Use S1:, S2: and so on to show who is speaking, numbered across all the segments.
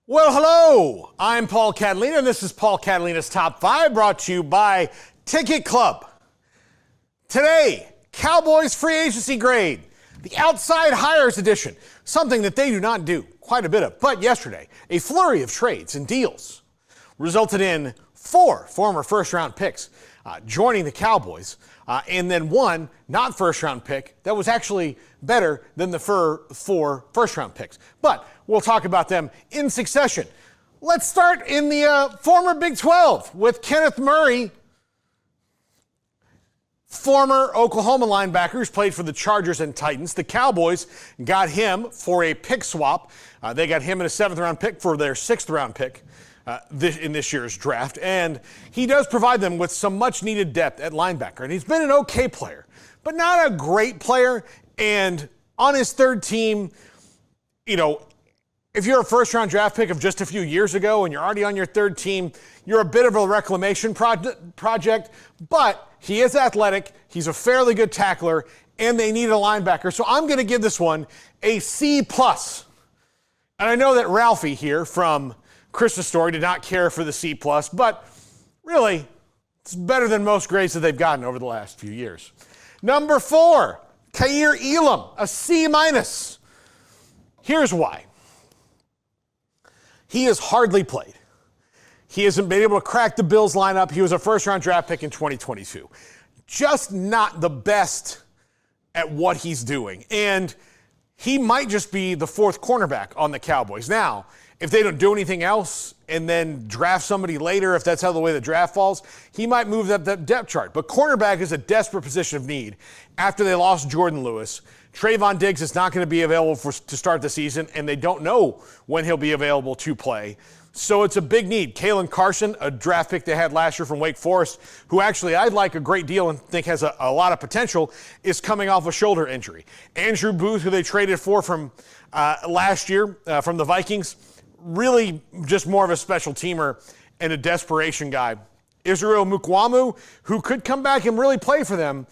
S1: Well, hello, I'm Paul Catalina, and this is Paul Catalina's Top 5, brought to you by Ticket Club. Today, Cowboys free agency grade, the outside hires edition, something that they do not do quite a bit of. But yesterday, a flurry of trades and deals resulted in 4 former first-round picks joining the Cowboys, and then 1 not first-round pick that was actually better than the 4 first-round picks. But we'll talk about them in succession. Let's start in the former Big 12 with Kenneth Murray, former Oklahoma linebacker who's played for the Chargers and Titans. The Cowboys got him for a pick swap. They got him in a 7th-round pick for their 6th-round pick in this year's draft. And he does provide them with some much-needed depth at linebacker. And he's been an okay player, but not a great player. And on his 3rd team, you know, if you're a first-round draft pick of just a few years ago and you're already on your 3rd team, you're a bit of a reclamation project, but he is athletic, he's a fairly good tackler, and they need a linebacker. So I'm going to give this one a C+. And I know that Ralphie here from Christmas Story did not care for the C+, but really, it's better than most grades that they've gotten over the last few years. Number 4, Kaiir Elam, a C-. Here's why. He has hardly played. He hasn't been able to crack the Bills lineup. He was a first-round draft pick in 2022. Just not the best at what he's doing. And he might just be the 4th cornerback on the Cowboys. Now, if they don't do anything else and then draft somebody later, if that's how the way the draft falls, he might move up that depth chart. But cornerback is a desperate position of need after they lost Jordan Lewis. Trayvon Diggs is not going to be available to start the season, and they don't know when he'll be available to play. So it's a big need. Kalen Carson, a draft pick they had last year from Wake Forest, who actually I'd like a great deal and think has a lot of potential, is coming off a shoulder injury. Andrew Booth, who they traded for from last year from the Vikings, really just more of a special teamer and a desperation guy. Israel Mukwamu, who could come back and really play for them,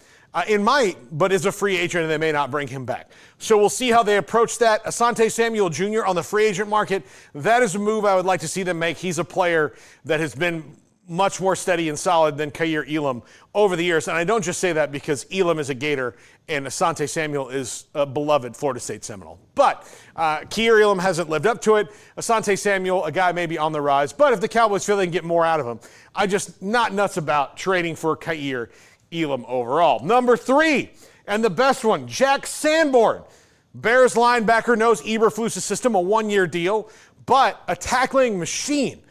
S1: but is a free agent and they may not bring him back. So we'll see how they approach that. Asante Samuel Jr. on the free agent market, that is a move I would like to see them make. He's a player that has been much more steady and solid than Kaiir Elam over the years. And I don't just say that because Elam is a Gator and Asante Samuel is a beloved Florida State Seminole. But Kaiir Elam hasn't lived up to it. Asante Samuel, a guy maybe on the rise. But if the Cowboys feel they can get more out of him, I'm just not nuts about trading for Kaiir Elam overall. Number 3, and the best one, Jack Sanborn. Bears linebacker, knows Eberflus's system, a 1-year deal, but a tackling machine.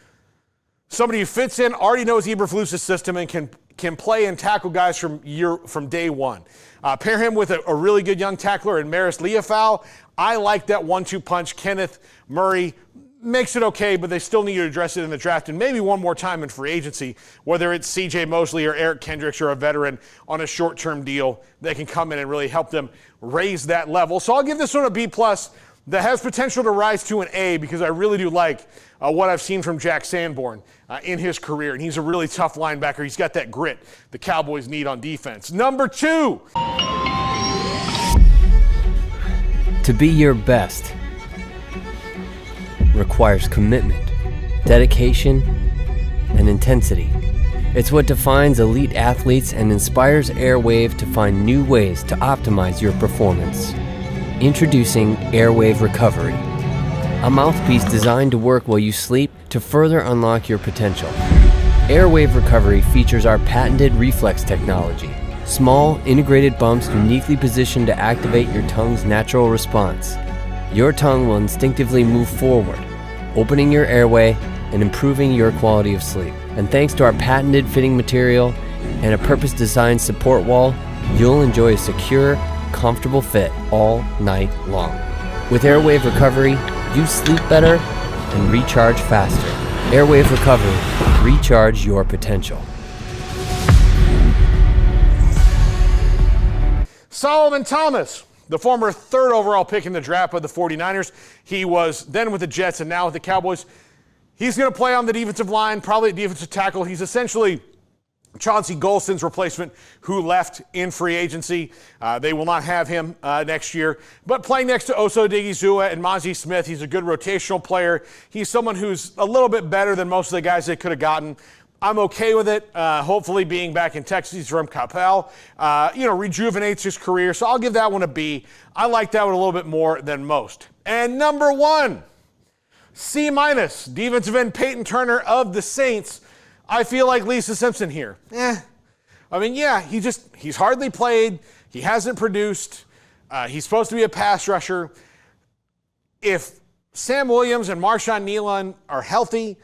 S1: Somebody who fits in, already knows Eberflus's system, and can play and tackle guys from day one. Pair him with a really good young tackler in Maris Leofau. I like that 1-2 punch. Kenneth Murray makes it okay, but they still need to address it in the draft and maybe one more time in free agency, whether it's C.J. Mosley or Eric Kendricks or a veteran on a short-term deal that can come in and really help them raise that level. So I'll give this one a B+. That has potential to rise to an A because I really do like what I've seen from Jack Sanborn in his career. And he's a really tough linebacker. He's got that grit the Cowboys need on defense. Number 2.
S2: To be your best requires commitment, dedication, and intensity. It's what defines elite athletes and inspires Airwaav to find new ways to optimize your performance. Introducing Airwaav Recovery, a mouthpiece designed to work while you sleep to further unlock your potential. Airwaav Recovery features our patented reflex technology, small, integrated bumps uniquely positioned to activate your tongue's natural response. Your tongue will instinctively move forward, opening your airway and improving your quality of sleep. And thanks to our patented fitting material and a purpose-designed support wall, you'll enjoy a secure, comfortable fit all night long. With Airwaav Recovery, you sleep better and recharge faster. Airwaav Recovery, recharge your potential.
S1: Solomon Thomas, the former 3rd overall pick in the draft by the 49ers. He was then with the Jets and now with the Cowboys. He's going to play on the defensive line, probably at defensive tackle. He's essentially Chauncey Golston's replacement, who left in free agency. They will not have him next year. But playing next to Oso Odigizua and Mozzie Smith, he's a good rotational player. He's someone who's a little bit better than most of the guys they could have gotten. I'm okay with it. Hopefully being back in Texas from Capel, rejuvenates his career. So I'll give that one a B. I like that one a little bit more than most. And number 1, C-, defensive end Payton Turner of the Saints. I feel like Lisa Simpson here. He's hardly played. He hasn't produced. He's supposed to be a pass rusher. If Sam Williams and Marshawn Nealon are healthy,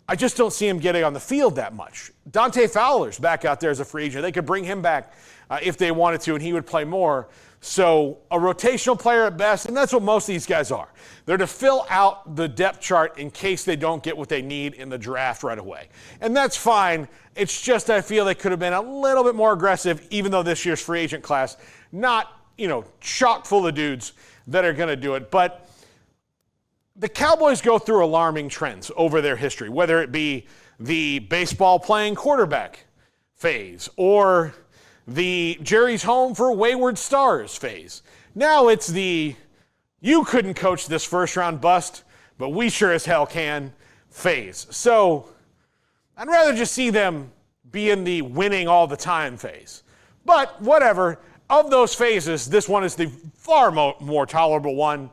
S1: I just don't see him getting on the field that much. Dante Fowler's back out there as a free agent. They could bring him back if they wanted to, and he would play more. So a rotational player at best, and that's what most of these guys are. They're to fill out the depth chart in case they don't get what they need in the draft right away. And that's fine. It's just I feel they could have been a little bit more aggressive, even though this year's free agent class, not, chock full of dudes that are going to do it. But the Cowboys go through alarming trends over their history, whether it be the baseball playing quarterback phase or the Jerry's home for wayward stars phase. Now it's the you couldn't coach this first round bust, but we sure as hell can phase. So I'd rather just see them be in the winning all the time phase. But whatever, of those phases, this one is the far more tolerable one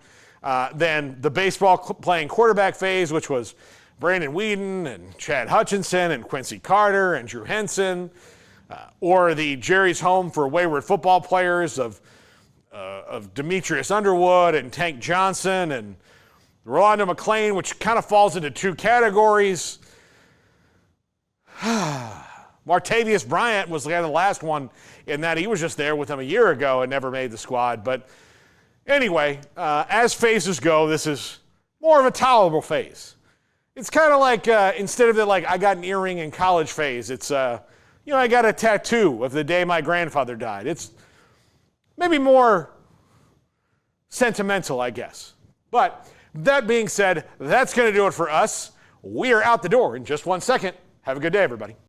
S1: than the baseball playing quarterback phase, which was Brandon Weeden and Chad Hutchinson and Quincy Carter and Drew Henson. Or the Jerry's home for wayward football players of Demetrius Underwood and Tank Johnson and Rolando McClain, which kind of falls into 2 categories. Martavius Bryant was the last one in that. He was just there with them a year ago and never made the squad. But anyway, as phases go, this is more of a tolerable phase. It's kind of like instead of the I got an earring in college phase, it's I got a tattoo of the day my grandfather died. It's maybe more sentimental, I guess. But that being said, that's going to do it for us. We are out the door in just 1 second. Have a good day, everybody.